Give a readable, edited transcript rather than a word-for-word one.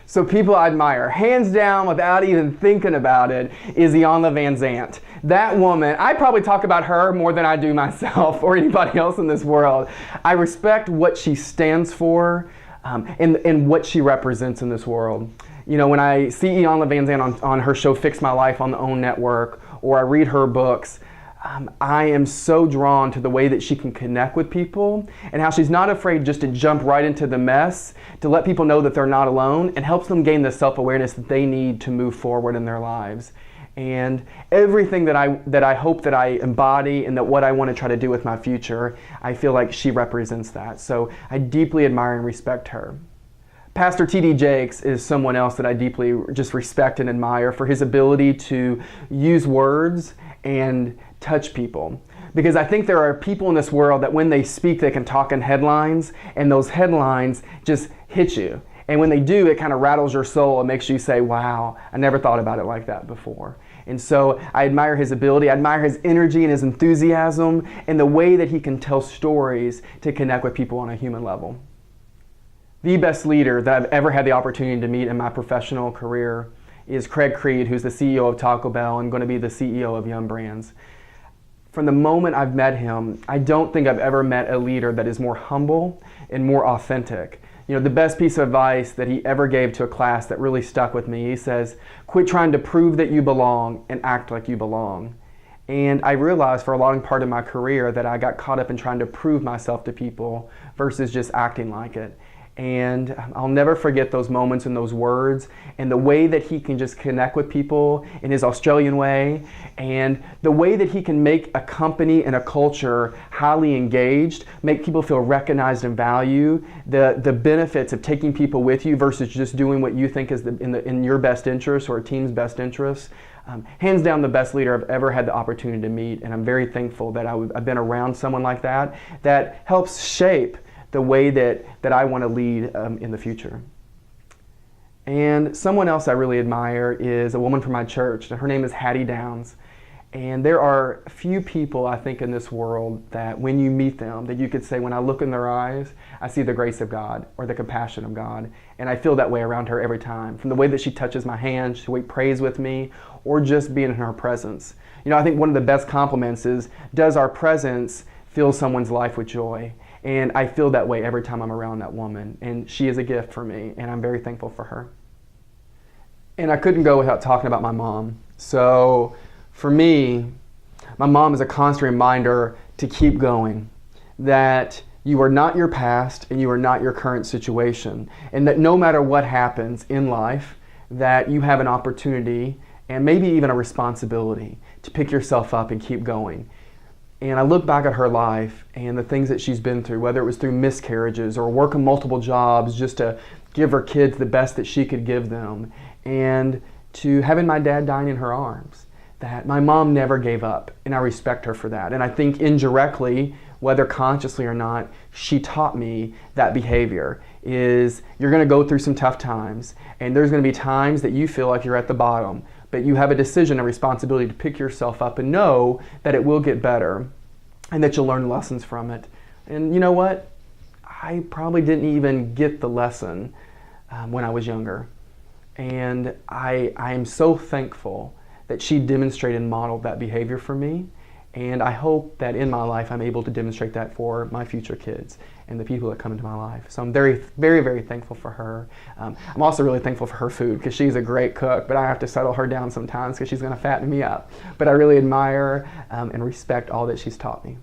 So people I admire, hands down, without even thinking about it, is Iyanla Vanzant. That woman, I probably talk about her more than I do myself or anybody else in this world. I respect what she stands for and what she represents in this world. You know, when I see Iyanla Vanzant on her show Fix My Life on the OWN network, or I read her books, I am so drawn to the way that she can connect with people and how she's not afraid just to jump right into the mess, to let people know that they're not alone, and helps them gain the self-awareness that they need to move forward in their lives. And everything that I hope that I embody and that what I want to try to do with my future, I feel like she represents that. So I deeply admire and respect her. Pastor T.D. Jakes is someone else that I deeply just respect and admire for his ability to use words and touch people. Because I think there are people in this world that when they speak, they can talk in headlines, and those headlines just hit you. And when they do, it kind of rattles your soul and makes you say, wow, I never thought about it like that before. And so I admire his ability, I admire his energy and his enthusiasm, and the way that he can tell stories to connect with people on a human level. The best leader that I've ever had the opportunity to meet in my professional career is Craig Creed, who's the CEO of Taco Bell and going to be the CEO of Yum Brands. From the moment I've met him, I don't think I've ever met a leader that is more humble and more authentic. You know, the best piece of advice that he ever gave to a class that really stuck with me, he says, quit trying to prove that you belong and act like you belong. And I realized for a long part of my career that I got caught up in trying to prove myself to people versus just acting like it. And I'll never forget those moments and those words and the way that he can just connect with people in his Australian way, and the way that he can make a company and a culture highly engaged, make people feel recognized and valued, the benefits of taking people with you versus just doing what you think is in your best interest or a team's best interest. Hands down the best leader I've ever had the opportunity to meet, and I'm very thankful that I've been around someone like that helps shape the way that I want to lead in the future. And someone else I really admire is a woman from my church. Her name is Hattie Downs. And there are few people, I think, in this world that when you meet them, that you could say, when I look in their eyes, I see the grace of God or the compassion of God. And I feel that way around her every time, from the way that she touches my hand, she prays with me, or just being in her presence. You know, I think one of the best compliments is, does our presence fill someone's life with joy? And I feel that way every time I'm around that woman. And she is a gift for me, and I'm very thankful for her. And I couldn't go without talking about my mom. So for me, my mom is a constant reminder to keep going, that you are not your past and you are not your current situation, and that no matter what happens in life, that you have an opportunity and maybe even a responsibility to pick yourself up and keep going. And I look back at her life and the things that she's been through, whether it was through miscarriages or working multiple jobs just to give her kids the best that she could give them, and to having my dad dying in her arms, that my mom never gave up, and I respect her for that. And I think indirectly, whether consciously or not, she taught me that behavior is you're going to go through some tough times, and there's going to be times that you feel like you're at the bottom, but you have a decision, a responsibility to pick yourself up and know that it will get better and that you'll learn lessons from it. And you know what? I probably didn't even get the lesson when I was younger. And I am so thankful that she demonstrated and modeled that behavior for me. And I hope that in my life I'm able to demonstrate that for my future kids and the people that come into my life. So I'm very, very, very thankful for her. I'm also really thankful for her food, because she's a great cook, but I have to settle her down sometimes because she's going to fatten me up. But I really admire and respect all that she's taught me.